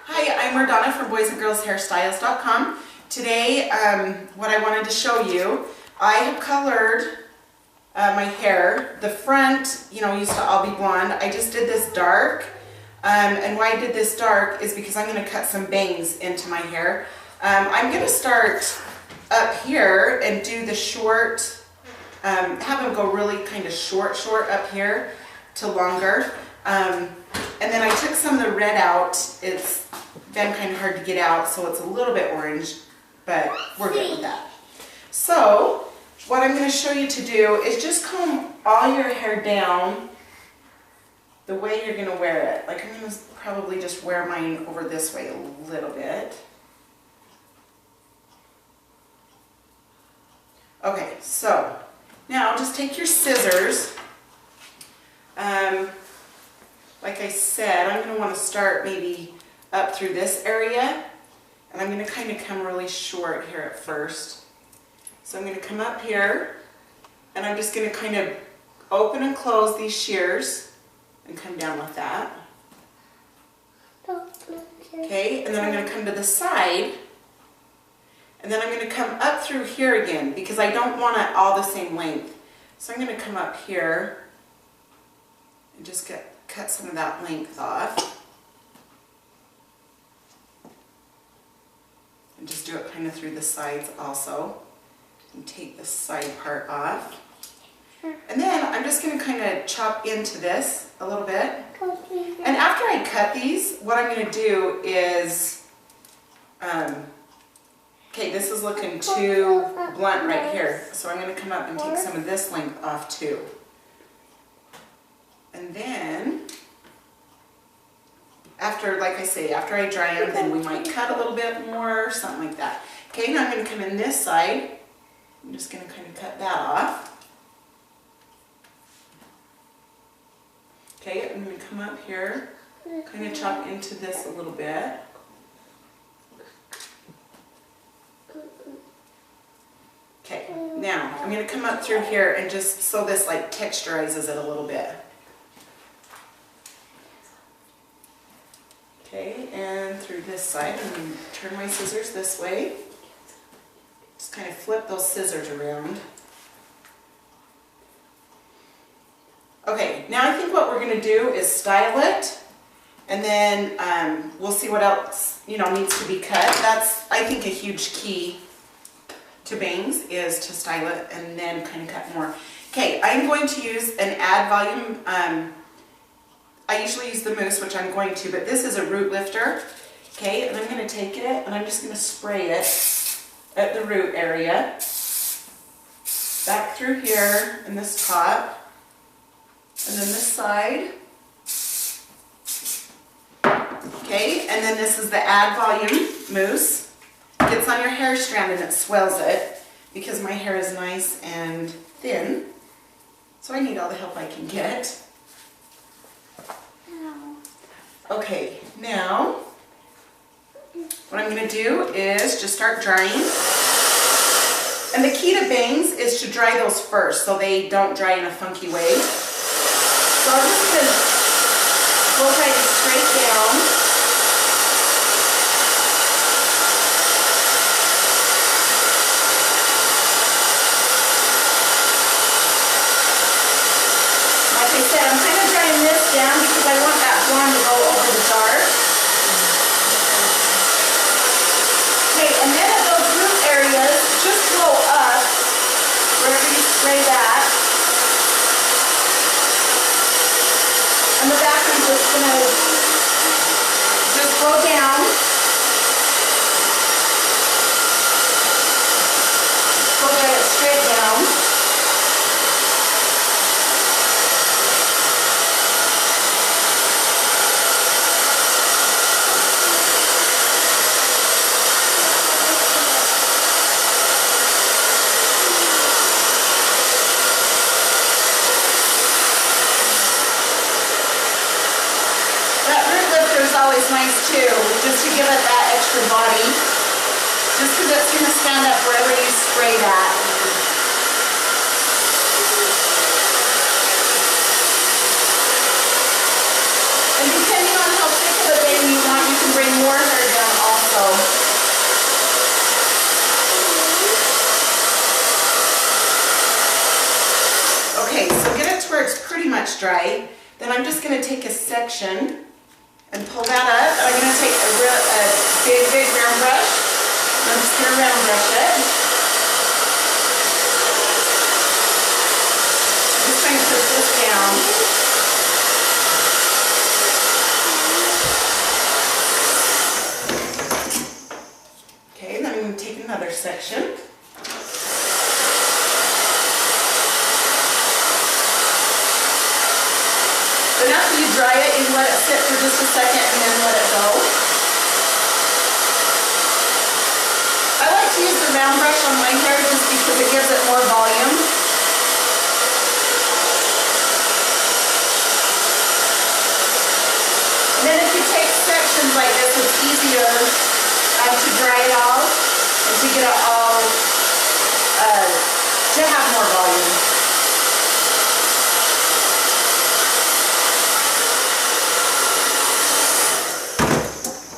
Hi, I'm Mardonna from boysandgirlshairstyles.com. Today, what I wanted to show you, I have colored my hair. The front, used to all be blonde. I just did this dark, and why I did this dark is because I'm going to cut some bangs into my hair. I'm going to start up here and do the short, have them go really kind of short up here to longer. And then I took some of the red out. It's been kind of hard to get out, so it's a little bit orange, but we're good with that. So what I'm going to show you to do is just comb all your hair down the way you're going to wear it. Like, I'm going to probably just wear mine over this way a little bit. Okay, so now just take your scissors. Like I said, I'm going to want to start maybe up through this area, and I'm going to kind of come really short here at first. So I'm going to come up here, and I'm just going to kind of open and close these shears and come down with that. Okay, and then I'm going to come to the side, and then I'm going to come up through here again because I don't want it all the same length. So I'm going to come up here and just cut some of that length off. And just do it kind of through the sides also. And take the side part off. And then I'm just going to kind of chop into this a little bit. And after I cut these, what I'm going to do is, okay, this is looking too blunt right here. So I'm going to come up and take some of this length off too. And then, after, like I say, after I dry them, then we might cut a little bit more, something like that. Okay, now I'm going to come in this side. I'm just going to kind of cut that off. Okay, I'm going to come up here, kind of chop into this a little bit. Okay, now I'm going to come up through here and just so this like texturizes it a little bit. Okay, and through this side, I'm going to turn my scissors this way. Just kind of flip those scissors around. Okay, now I think what we're going to do is style it, and then we'll see what else needs to be cut. That's, I think, a huge key to bangs is to style it and then kind of cut more. Okay, I'm going to use an add volume. I usually use the mousse, which I'm going to, but this is a root lifter. Okay, and I'm going to take it and I'm just going to spray it at the root area, back through here in this top, and then this side. Okay, and then this is the add volume mousse. It gets on your hair strand and it swells it because my hair is nice and thin, so I need all the help I can get. Okay, now what I'm going to do is just start drying. And the key to bangs is to dry those first so they don't dry in a funky way. So I'm just going to blow dry it straight down. Like I said, I'm kind of drying this down because I want that blonde to go over the dark. Okay, and then at those root areas, just blow up wherever you spray that. And the back I'm just going to just blow down. Blow dry it straight down. Always nice too, just to give it that extra body, just because it's going to stand up wherever you spray that. And depending on how thick of a bang you want, you can bring more dry, then I'm just going to take a section and pull that up. I'm going to take a big round brush. And I'm just going to round brush it. I'm just trying to push this down. Okay, then I'm going to take another section. Then after you dry it, you let it sit for just a second and then let it go. I like to use the round brush on my hair just because it gives it more volume. And then if you take sections like this, it's easier to dry it all and to get it all to have more volume.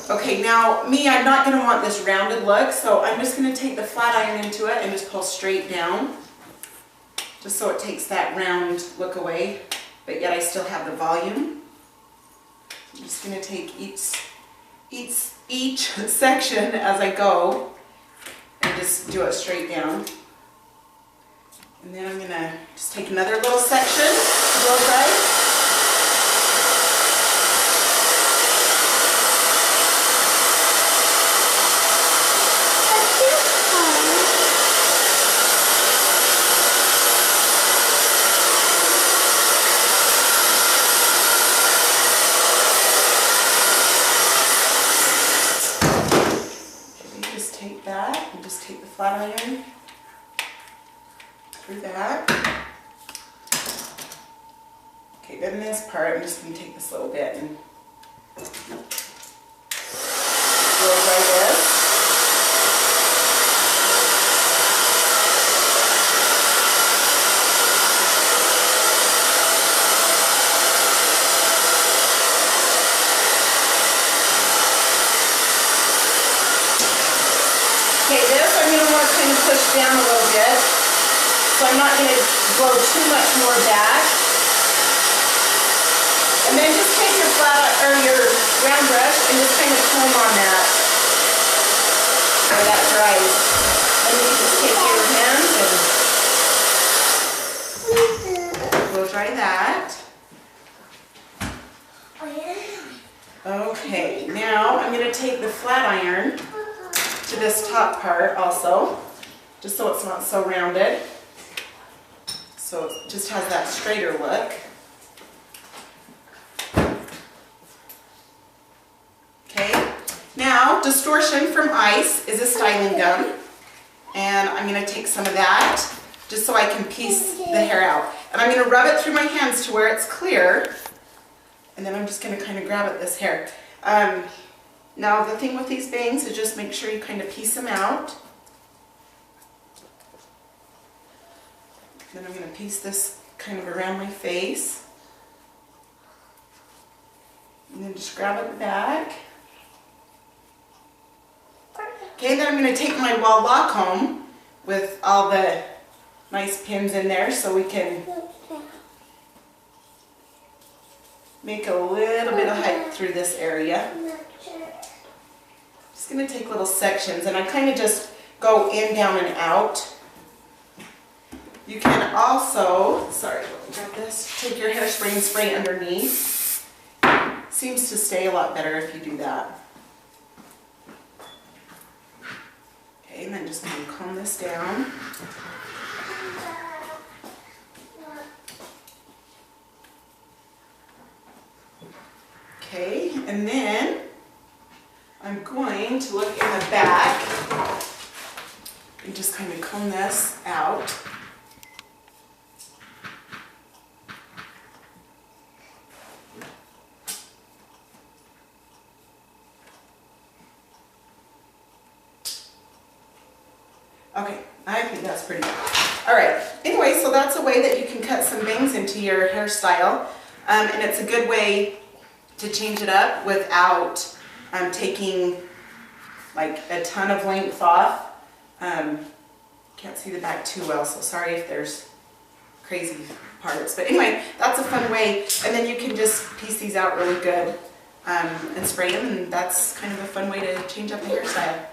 Okay, now me, I'm not going to want this rounded look, so I'm just going to take the flat iron into it and just pull straight down, just so it takes that round look away, but yet I still have the volume. I'm just going to take each section as I go and just do it straight down. And then I'm going to just take another little section, blow dry. That and just take the flat iron through that. Okay, then this part, I'm just going to take this little bit and blow dry this. Okay, this I'm going to want to kind of push down a little bit, so I'm not going to blow too much more back. And then just take your your round brush and just kind of comb on that, so that dries. And you can just take your hands and blow dry that. Okay, now I'm going to take the flat iron to this top part also, just so it's not so rounded, so it just has that straighter look. Okay, now Distortion from Ice is a styling gum, and I'm going to take some of that just so I can piece the hair out, and I'm going to rub it through my hands to where it's clear, and then I'm just going to kind of grab at this hair. Now the thing with these bangs is just make sure you kind of piece them out. Then I'm going to piece this kind of around my face. And then just grab at the back. Okay, then I'm going to take my Walla comb with all the nice pins in there so we can make a little bit of height through this area. Just going to take little sections, and I kind of just go in, down, and out. You can also, sorry, let me grab this, take your hairspray and spray underneath. Seems to stay a lot better if you do that. Okay, and then just kind of comb this down. Okay, and then I'm going to look in the back and just kind of comb this out. Okay, I think that's pretty good. Alright, anyway, so that's a way that you can cut some bangs into your hairstyle, and it's a good way to change it up without taking like a ton of length off. Can't see the back too well, so sorry if there's crazy parts. But anyway, that's a fun way. And then you can just piece these out really good and spray them, and that's kind of a fun way to change up the hairstyle.